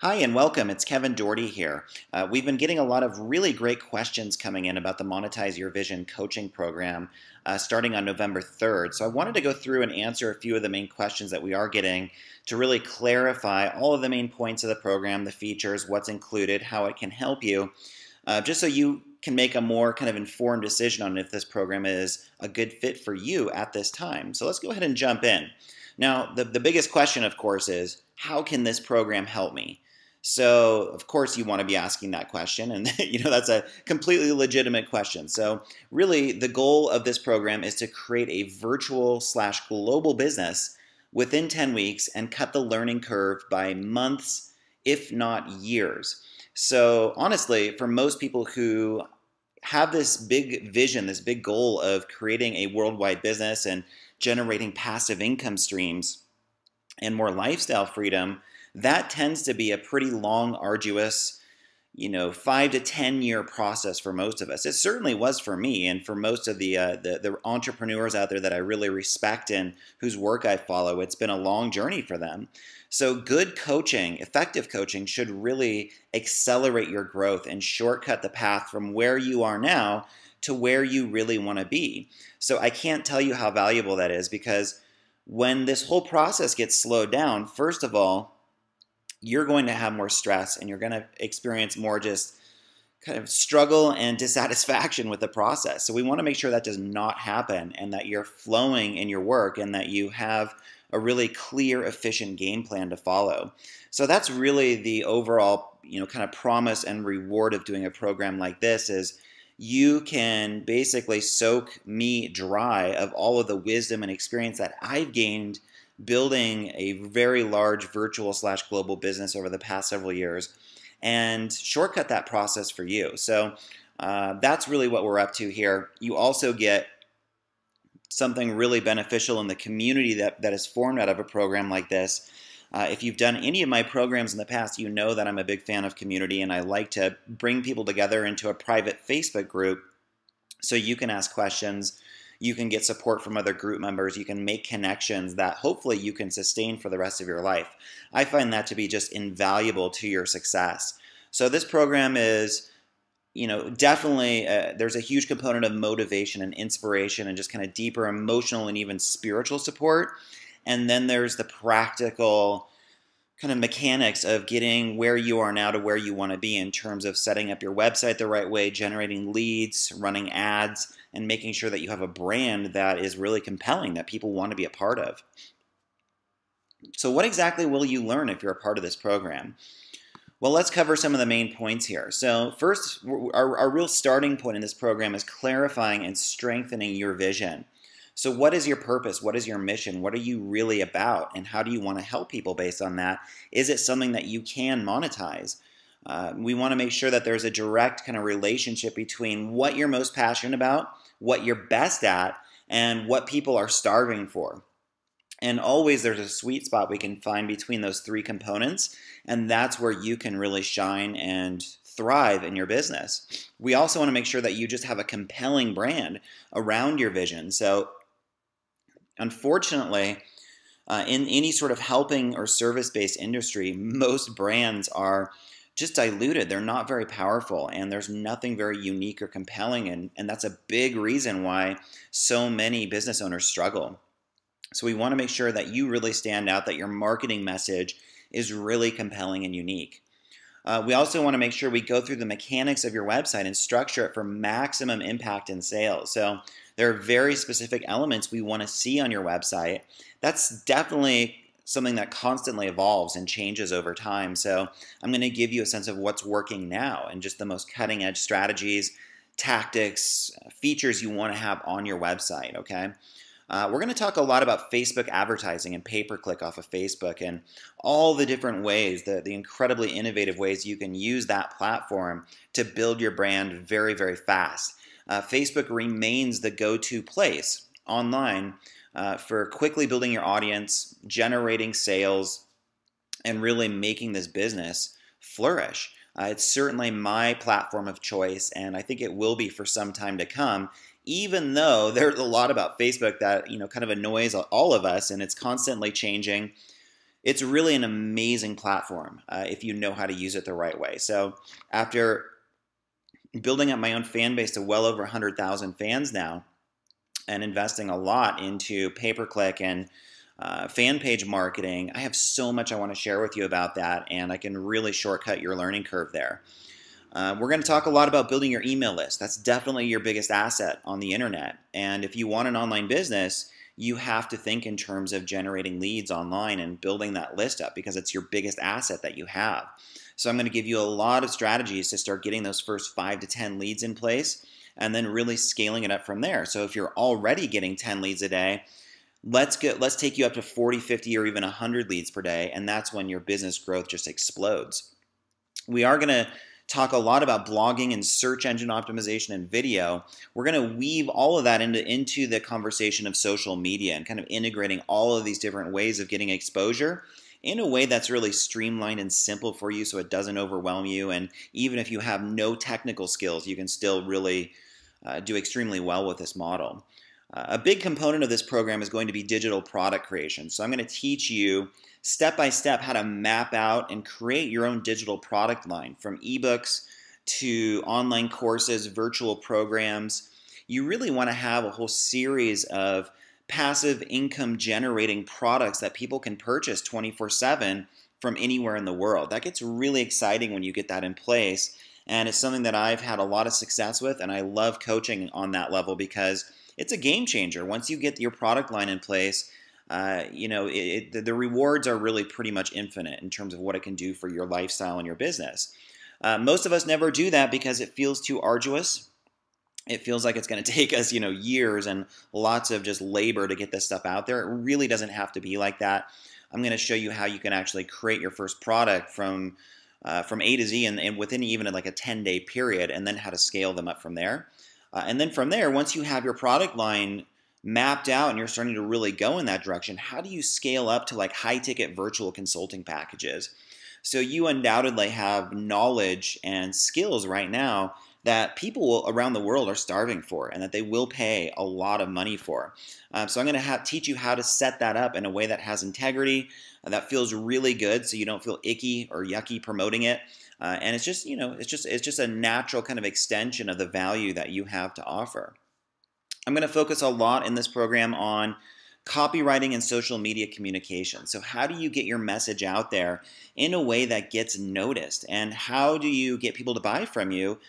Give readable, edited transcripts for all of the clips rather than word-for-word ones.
Hi and welcome. It's Kevin Doherty here. We've been getting a lot of really great questions coming in about the Monetize Your Vision coaching program starting on November 3rd. So I wanted to go through and answer a few of the main questions that we are getting to really clarify all of the main points of the program, the features, what's included, how it can help you, just so you can make a more kind of informed decision on if this program is a good fit for you at this time. So let's go ahead and jump in. Now, the biggest question, of course, is how can this program help me? So, of course, you want to be asking that question, and that's a completely legitimate question. So, really, the goal of this program is to create a virtual/global business within 10 weeks and cut the learning curve by months, if not years. So, honestly, for most people who have this big vision, this big goal of creating a worldwide business and generating passive income streams and more lifestyle freedom, that tends to be a pretty long, arduous, 5 to 10 year process for most of us. It certainly was for me, and for most of the entrepreneurs out there that I really respect and whose work I follow. It's been a long journey for them. So good coaching, effective coaching, should really accelerate your growth and shortcut the path from where you are now to where you really want to be. So I can't tell you how valuable that is, because when this whole process gets slowed down, first of all, you're going to have more stress and you're going to experience more just kind of struggle and dissatisfaction with the process. So we want to make sure that does not happen, and that you're flowing in your work, and that you have a really clear, efficient game plan to follow. So that's really the overall, kind of promise and reward of doing a program like this is you can basically soak me dry of all of the wisdom and experience that I've gained building a very large virtual/global business over the past several years, and shortcut that process for you. So that's really what we're up to here. You also get something really beneficial in the community that is formed out of a program like this. If you've done any of my programs in the past, you know that I'm a big fan of community, and I like to bring people together into a private Facebook group so you can ask questions, you can get support from other group members, you can make connections that hopefully you can sustain for the rest of your life. I find that to be just invaluable to your success. So this program is, definitely there's a huge component of motivation and inspiration and just kind of deeper emotional and even spiritual support. And then there's the practical kind of mechanics of getting where you are now to where you want to be in terms of setting up your website the right way, generating leads, running ads, and making sure that you have a brand that is really compelling, that people want to be a part of. So what exactly will you learn if you're a part of this program? Well, let's cover some of the main points here. So first, our real starting point in this program is clarifying and strengthening your vision. So what is your purpose? What is your mission? What are you really about? And how do you want to help people based on that? Is it something that you can monetize? We want to make sure that there's a direct kind of relationship between what you're most passionate about, what you're best at, and what people are starving for. And always there's a sweet spot we can find between those three components, and that's where you can really shine and thrive in your business. We also want to make sure that you just have a compelling brand around your vision. So unfortunately, in any sort of helping or service-based industry, most brands are just diluted. They're not very powerful, and there's nothing very unique or compelling, and that's a big reason why so many business owners struggle. So we want to make sure that you really stand out, that your marketing message is really compelling and unique. We also want to make sure we go through the mechanics of your website and structure it for maximum impact in sales. So there are very specific elements we want to see on your website. That's definitely something that constantly evolves and changes over time. So I'm going to give you a sense of what's working now and just the most cutting edge strategies, tactics, features you want to have on your website, okay? We're going to talk a lot about Facebook advertising and pay-per-click off of Facebook and all the different ways, the incredibly innovative ways you can use that platform to build your brand very, very fast. Facebook remains the go-to place online for quickly building your audience, generating sales, and really making this business flourish. It's certainly my platform of choice, and I think it will be for some time to come, even though there's a lot about Facebook that kind of annoys all of us, and it's constantly changing. It's really an amazing platform if you know how to use it the right way. So after building up my own fan base to well over 100,000 fans now, and investing a lot into pay-per-click and fan page marketing, I have so much I want to share with you about that, and I can really shortcut your learning curve there. We're going to talk a lot about building your email list. That's definitely your biggest asset on the internet. And if you want an online business, you have to think in terms of generating leads online and building that list up because it's your biggest asset that you have. So I'm going to give you a lot of strategies to start getting those first 5 to 10 leads in place and then really scaling it up from there. So if you're already getting 10 leads a day, let's take you up to 40, 50, or even 100 leads per day, and that's when your business growth just explodes. We are going to talk a lot about blogging and search engine optimization and video. We're going to weave all of that into the conversation of social media and kind of integrating all of these different ways of getting exposure in a way that's really streamlined and simple for you so it doesn't overwhelm you. And even if you have no technical skills, you can still really do extremely well with this model. A big component of this program is going to be digital product creation. So I'm going to teach you step by step how to map out and create your own digital product line, from ebooks to online courses, virtual programs. You really want to have a whole series of passive income generating products that people can purchase 24/7 from anywhere in the world. That gets really exciting when you get that in place, and it's something that I've had a lot of success with, and I love coaching on that level because it's a game changer. Once you get your product line in place, the rewards are really pretty much infinite in terms of what it can do for your lifestyle and your business. Most of us never do that because it feels too arduous. It feels like it's going to take us, years and lots of just labor to get this stuff out there. It really doesn't have to be like that. I'm going to show you how you can actually create your first product from A to Z and within even like a 10-day period, and then how to scale them up from there. And then from there, once you have your product line mapped out and you're starting to really go in that direction, how do you scale up to like high-ticket virtual consulting packages? So you undoubtedly have knowledge and skills right now that people around the world are starving for and that they will pay a lot of money for. So I'm going to teach you how to set that up in a way that has integrity, that feels really good so you don't feel icky or yucky promoting it. And it's just, it's just a natural kind of extension of the value that you have to offer. I'm going to focus a lot in this program on copywriting and social media communication. So how do you get your message out there in a way that gets noticed? And how do you get people to buy from you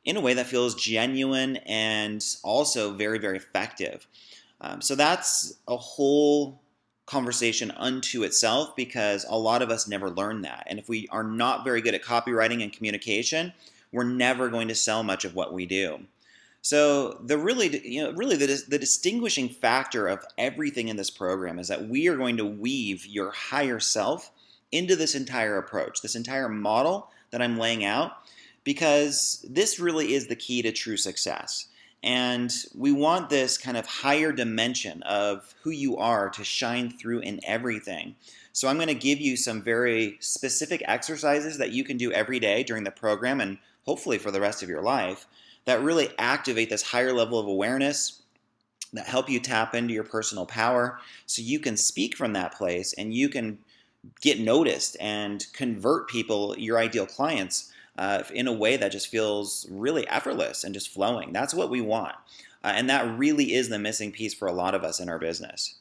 in a way that feels genuine and also very, very effective? So that's a whole conversation unto itself because a lot of us never learn that. And if we are not very good at copywriting and communication, we're never going to sell much of what we do. So the distinguishing factor of everything in this program is that we are going to weave your higher self into this entire approach, this entire model that I'm laying out, because this really is the key to true success. And we want this kind of higher dimension of who you are to shine through in everything. So I'm going to give you some very specific exercises that you can do every day during the program and hopefully for the rest of your life that really activate this higher level of awareness, that help you tap into your personal power so you can speak from that place and you can get noticed and convert people, your ideal clients, in a way that just feels really effortless and just flowing. That's what we want. And that really is the missing piece for a lot of us in our business.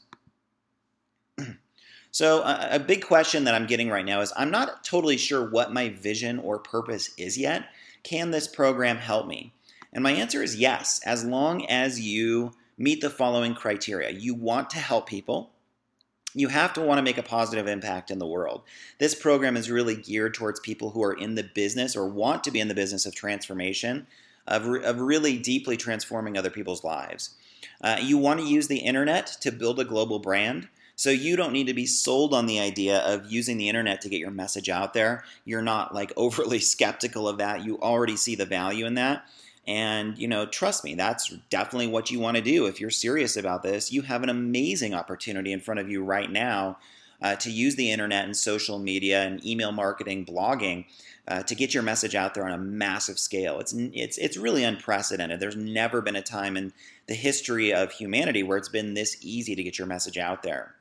So a big question that I'm getting right now is I'm not totally sure what my vision or purpose is yet. Can this program help me? And my answer is yes, as long as you meet the following criteria. You want to help people. You have to want to make a positive impact in the world. This program is really geared towards people who are in the business or want to be in the business of transformation, of really deeply transforming other people's lives. You want to use the internet to build a global brand. So you don't need to be sold on the idea of using the internet to get your message out there. You're not like overly skeptical of that. You already see the value in that. And, trust me, that's definitely what you want to do. If you're serious about this, you have an amazing opportunity in front of you right now to use the internet and social media and email marketing, blogging, to get your message out there on a massive scale. It's really unprecedented. There's never been a time in the history of humanity where it's been this easy to get your message out there.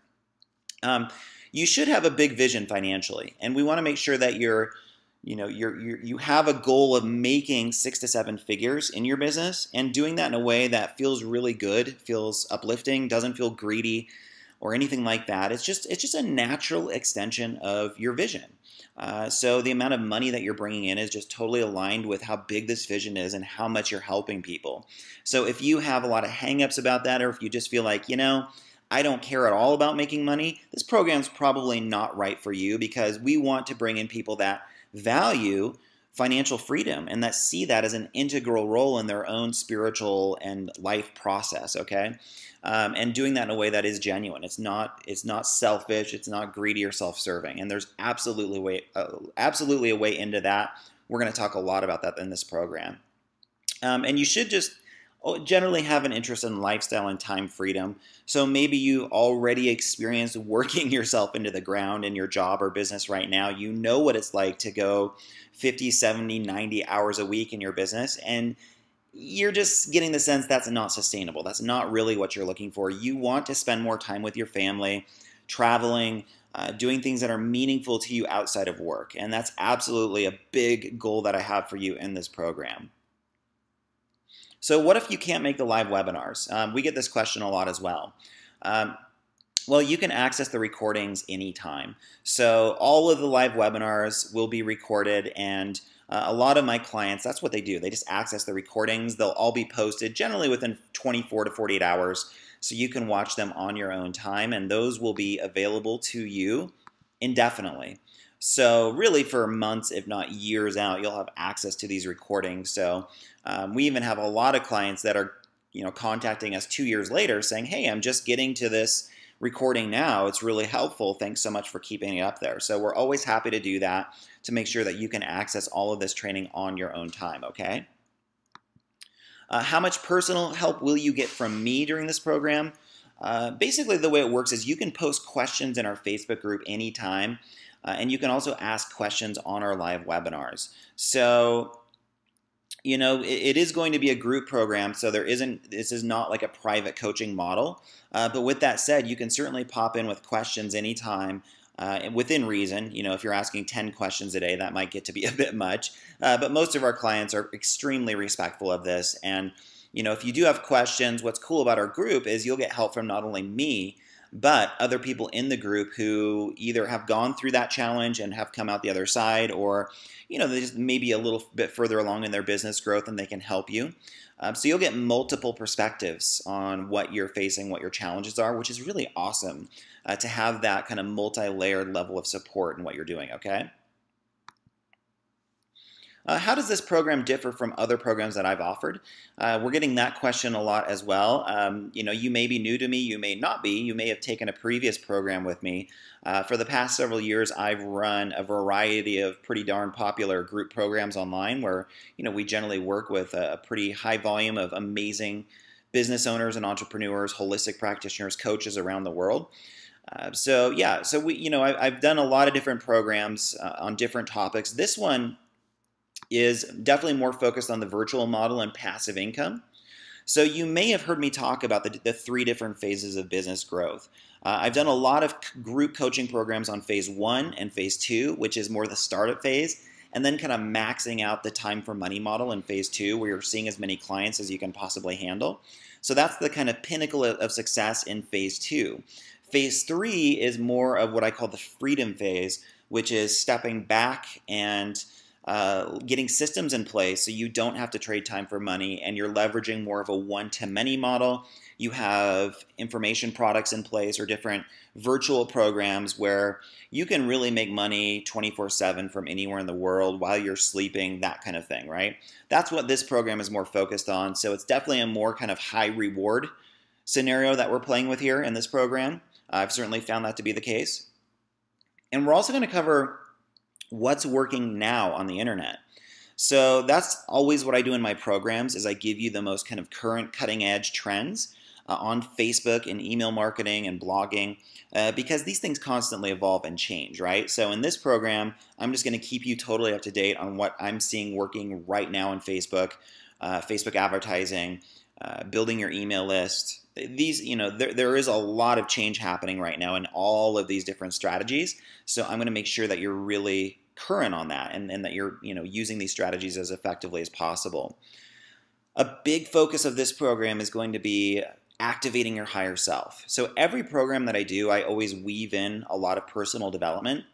you should have a big vision financially, and we want to make sure that you have a goal of making 6 to 7 figures in your business and doing that in a way that feels really good, feels uplifting, doesn't feel greedy or anything like that. It's just a natural extension of your vision. So the amount of money that you're bringing in is just totally aligned with how big this vision is and how much you're helping people. So if you have a lot of hangups about that, or if you just feel like, I don't care at all about making money, this program's probably not right for you, because we want to bring in people that value financial freedom and that see that as an integral role in their own spiritual and life process, okay? And doing that in a way that is genuine. It's not selfish, it's not greedy or self-serving, and there's absolutely a way into that. We're going to talk a lot about that in this program. And you should just generally have an interest in lifestyle and time freedom. So maybe you already experienced working yourself into the ground in your job or business right now. You know what it's like to go 50, 70, 90 hours a week in your business, and you're just getting the sense that's not sustainable. That's not really what you're looking for. You want to spend more time with your family, traveling, doing things that are meaningful to you outside of work. And that's absolutely a big goal that I have for you in this program. So what if you can't make the live webinars? We get this question a lot as well. Well, you can access the recordings anytime. So all of the live webinars will be recorded, and a lot of my clients, that's what they do. They just access the recordings. They'll all be posted generally within 24 to 48 hours, so you can watch them on your own time, and those will be available to you indefinitely. So really for months, if not years out, you'll have access to these recordings. So we even have a lot of clients that are contacting us 2 years later saying, hey, I'm just getting to this recording now. It's really helpful. Thanks so much for keeping it up there. So we're always happy to do that to make sure that you can access all of this training on your own time, okay? How much personal help will you get from me during this program? Basically, the way it works is you can post questions in our Facebook group anytime, and you can also ask questions on our live webinars. So it is going to be a group program, so this is not like a private coaching model. But with that said, you can certainly pop in with questions anytime, within reason. If you're asking 10 questions a day, that might get to be a bit much. But most of our clients are extremely respectful of this. And if you do have questions, what's cool about our group is you'll get help from not only me, but other people in the group who either have gone through that challenge and have come out the other side, or they just maybe a little bit further along in their business growth and they can help you. So you'll get multiple perspectives on what you're facing, what your challenges are, which is really awesome to have that kind of multi-layered level of support in what you're doing, okay? How does this program differ from other programs that I've offered? We're getting that question a lot as well. You may be new to me, you may not be. You may have taken a previous program with me. For the past several years, I've run a variety of pretty darn popular group programs online where we generally work with a pretty high volume of amazing business owners and entrepreneurs, holistic practitioners, coaches around the world. So I've done a lot of different programs on different topics. This one is definitely more focused on the virtual model and passive income. So you may have heard me talk about the 3 different phases of business growth. I've done a lot of group coaching programs on phase 1 and phase 2, which is more the startup phase, and then kind of maxing out the time for money model in phase 2, where you're seeing as many clients as you can possibly handle. So that's the kind of pinnacle of success in phase 2. Phase 3 is more of what I call the freedom phase, which is stepping back and getting systems in place so you don't have to trade time for money, and you're leveraging more of a one-to-many model. You have information products in place or different virtual programs where you can really make money 24/7 from anywhere in the world while you're sleeping, that kind of thing, right? That's what this program is more focused on. So it's definitely a more kind of high reward scenario that we're playing with here in this program. I've certainly found that to be the case. And we're also going to cover what's working now on the internet. So that's always what I do in my programs, is I give you the most kind of current cutting edge trends on Facebook and email marketing and blogging, because these things constantly evolve and change, right? So in this program, I'm just going to keep you totally up to date on what I'm seeing working right now in Facebook, Facebook advertising, building your email list. These, there is a lot of change happening right now in all of these different strategies. So I'm going to make sure that you're really current on that, and that you're, using these strategies as effectively as possible. A big focus of this program is going to be activating your higher self. So every program that I do, I always weave in a lot of personal development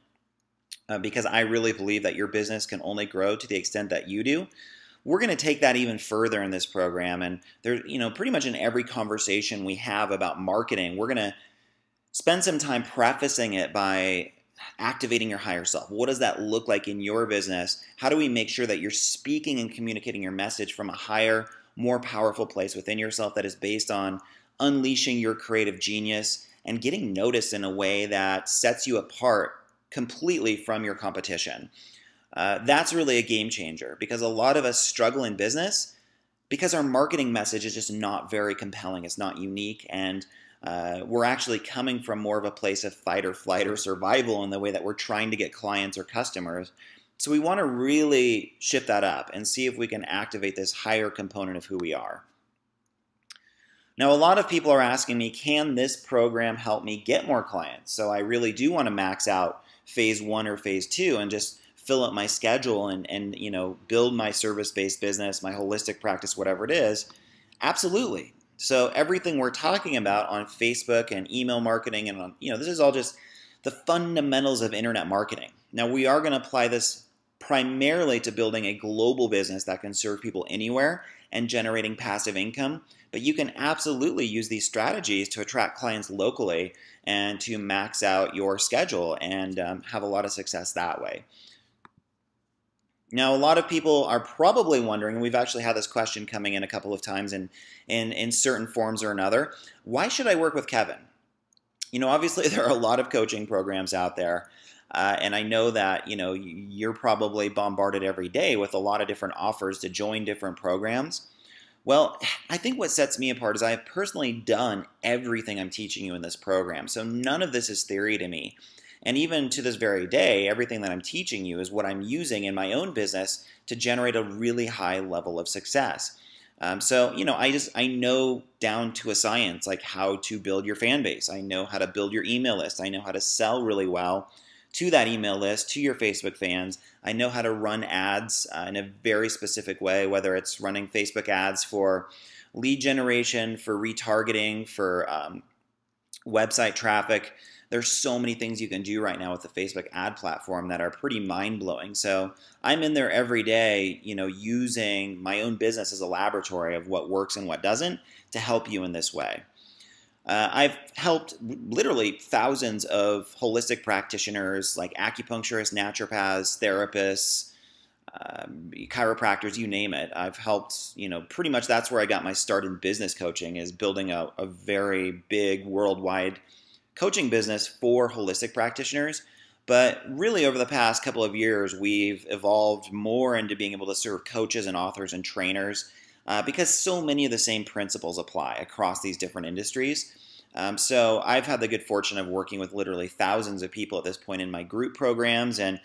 because I really believe that your business can only grow to the extent that you do. We're going to take that even further in this program, and there, pretty much in every conversation we have about marketing, we're going to spend some time prefacing it by activating your higher self. What does that look like in your business? How do we make sure that you're speaking and communicating your message from a higher, more powerful place within yourself that is based on unleashing your creative genius and getting noticed in a way that sets you apart completely from your competition? That's really a game changer, because a lot of us struggle in business because our marketing message is just not very compelling. It's not unique, and we're actually coming from more of a place of fight or flight or survival in the way that we're trying to get clients or customers. So we want to really shift that up and see if we can activate this higher component of who we are. Now, a lot of people are asking me, can this program help me get more clients? So I really do want to max out phase 1 or phase 2 and just fill up my schedule and build my service-based business, my holistic practice, whatever it is. Absolutely. So everything we're talking about on Facebook and email marketing and on, this is all just the fundamentals of internet marketing. Now, we are going to apply this primarily to building a global business that can serve people anywhere and generating passive income. But you can absolutely use these strategies to attract clients locally and to max out your schedule and have a lot of success that way. Now, a lot of people are probably wondering, and we've actually had this question coming in a couple of times in certain forms or another, why should I work with Kevin? Obviously there are a lot of coaching programs out there, and I know that, you're probably bombarded every day with a lot of different offers to join different programs. Well, I think what sets me apart is I have personally done everything I'm teaching you in this program, so none of this is theory to me. And even to this very day, everything that I'm teaching you is what I'm using in my own business to generate a really high level of success. I know down to a science, like how to build your fan base. I know how to build your email list. I know how to sell really well to that email list, to your Facebook fans. I know how to run ads in a very specific way, whether it's running Facebook ads for lead generation, for retargeting, for website traffic. There's so many things you can do right now with the Facebook ad platform that are pretty mind-blowing. So I'm in there every day, using my own business as a laboratory of what works and what doesn't to help you in this way. I've helped literally thousands of holistic practitioners like acupuncturists, naturopaths, therapists, chiropractors, you name it. I've helped, pretty much that's where I got my start in business coaching, is building a very big worldwide coaching business for holistic practitioners. But really over the past couple of years, we've evolved more into being able to serve coaches and authors and trainers because so many of the same principles apply across these different industries. So I've had the good fortune of working with literally thousands of people at this point in my group programs and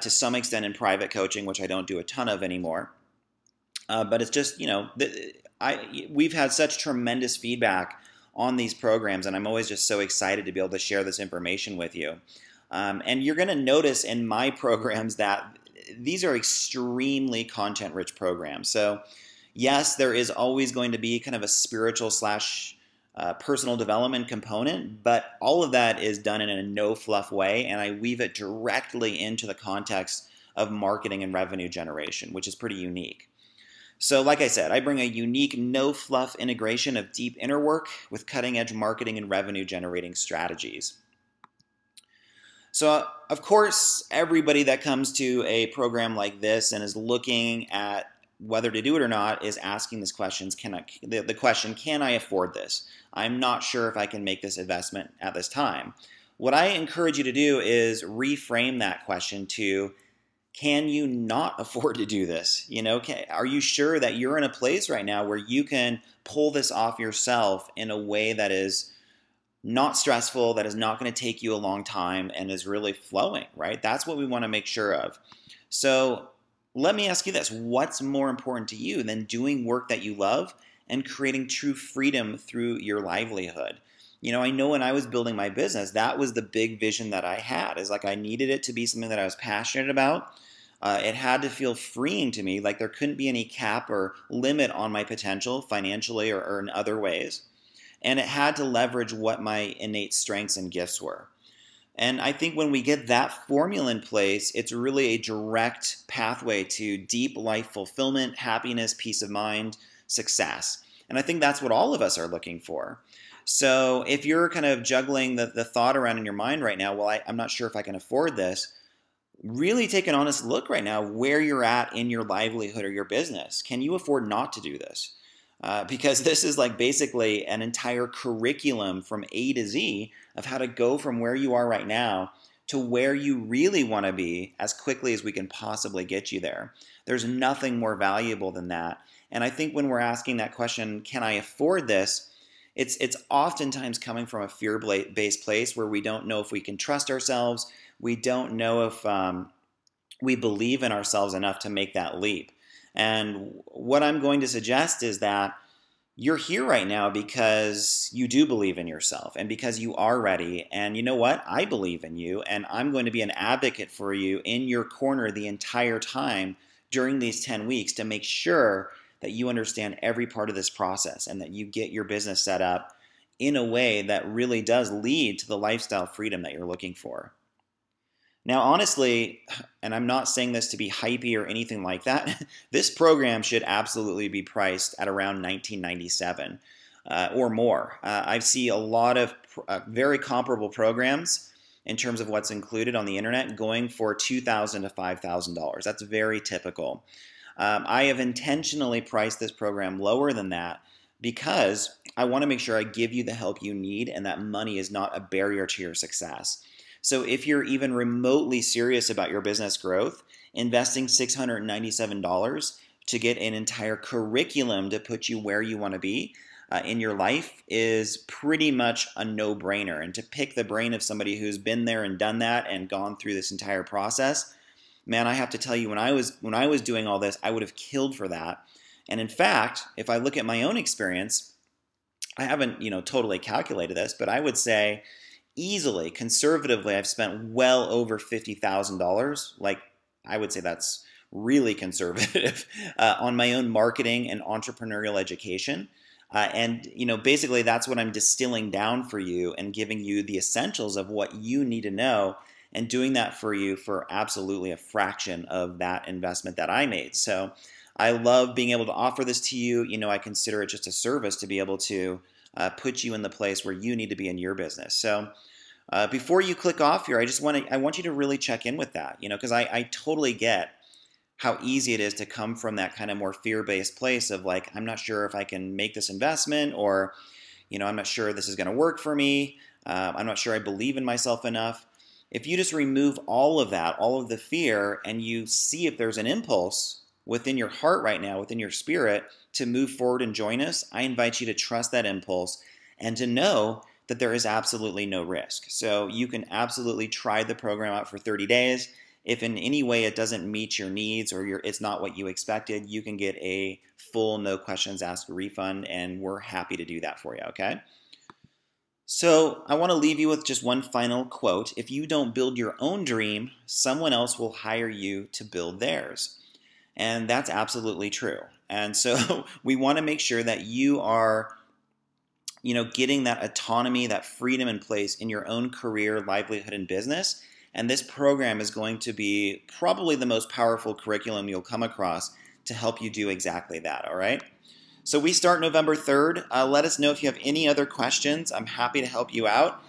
to some extent in private coaching, which I don't do a ton of anymore. But it's just, we've had such tremendous feedback on these programs, and I'm always just so excited to be able to share this information with you. And you're going to notice in my programs that these are extremely content-rich programs. So yes, there is always going to be kind of a spiritual / personal development component, but all of that is done in a no-fluff way, and I weave it directly into the context of marketing and revenue generation, which is pretty unique. So like I said, I bring a unique no-fluff integration of deep inner work with cutting-edge marketing and revenue-generating strategies. So of course, everybody that comes to a program like this and is looking at whether to do it or not is asking this question, the question, can I afford this? I'm not sure if I can make this investment at this time. What I encourage you to do is reframe that question to, can you not afford to do this? Are you sure that you're in a place right now where you can pull this off yourself in a way that is not stressful, that is not going to take you a long time, and is really flowing, right? That's what we want to make sure of. So let me ask you this. What's more important to you than doing work that you love and creating true freedom through your livelihood. I know when I was building my business, that was the big vision that I had, is like I needed it to be something that I was passionate about. It had to feel freeing to me, like there couldn't be any cap or limit on my potential financially or in other ways. And it had to leverage what my innate strengths and gifts were. And I think when we get that formula in place, it's really a direct pathway to deep life fulfillment, happiness, peace of mind, success. And I think that's what all of us are looking for. So if you're kind of juggling the thought around in your mind right now, well, I'm not sure if I can afford this, really take an honest look right now where you're at in your livelihood or your business. Can you afford not to do this? Because this is like basically an entire curriculum from A to Z of how to go from where you are right now to where you really want to be as quickly as we can possibly get you there. There's nothing more valuable than that. And I think when we're asking that question, can I afford this? It's oftentimes coming from a fear-based place where we don't know if we can trust ourselves. We don't know if we believe in ourselves enough to make that leap. And what I'm going to suggest is that you're here right now because you do believe in yourself and because you are ready. And you know what? I believe in you, and I'm going to be an advocate for you in your corner the entire time during these 10 weeks to make sure that you understand every part of this process and that you get your business set up in a way that really does lead to the lifestyle freedom that you're looking for. Now, honestly, and I'm not saying this to be hypey or anything like that, this program should absolutely be priced at around $19.97 or more. I see a lot of very comparable programs in terms of what's included on the internet going for $2,000 to $5,000. That's very typical. I have intentionally priced this program lower than that because I want to make sure I give you the help you need and that money is not a barrier to your success. So if you're even remotely serious about your business growth, investing $697 to get an entire curriculum to put you where you want to be in your life is pretty much a no-brainer. And to pick the brain of somebody who's been there and done that and gone through this entire process, man, I have to tell you, when I was doing all this, I would have killed for that. And in fact, if I look at my own experience, I haven't totally calculated this, but I would say easily, conservatively, I've spent well over $50,000. Like, I would say that's really conservative on my own marketing and entrepreneurial education. And basically that's what I'm distilling down for you and giving you the essentials of what you need to know and doing that for you for absolutely a fraction of that investment that I made. So I love being able to offer this to you. I consider it just a service to be able to put you in the place where you need to be in your business. So before you click off here, I want you to really check in with that, because I totally get how easy it is to come from that kind of more fear-based place of like, I'm not sure if I can make this investment, or, I'm not sure this is going to work for me. I'm not sure I believe in myself enough. If you just remove all of that, all of the fear, and you see if there's an impulse within your heart right now, within your spirit, to move forward and join us, I invite you to trust that impulse and to know that there is absolutely no risk. So you can absolutely try the program out for 30 days. If in any way it doesn't meet your needs or it's not what you expected, you can get a full no questions asked refund, and we're happy to do that for you, okay? So I want to leave you with just one final quote. If you don't build your own dream, someone else will hire you to build theirs. And that's absolutely true. And so we want to make sure that you are getting that autonomy, that freedom in place in your own career, livelihood, and business. And this program is going to be probably the most powerful curriculum you'll come across to help you do exactly that, all right? So we start November 3rd. Let us know if you have any other questions. I'm happy to help you out.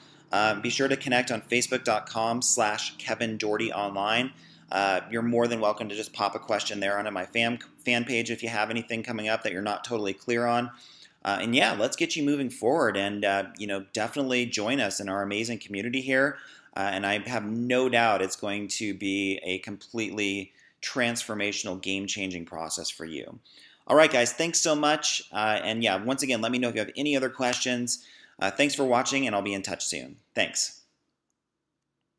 Be sure to connect on facebook.com/Kevin Doherty online. You're more than welcome to just pop a question there onto my fan page if you have anything coming up that you're not totally clear on. And yeah, let's get you moving forward, and definitely join us in our amazing community here. And I have no doubt it's going to be a completely transformational, game-changing process for you. All right, guys, thanks so much. And yeah, once again, let me know if you have any other questions. Thanks for watching, and I'll be in touch soon. Thanks.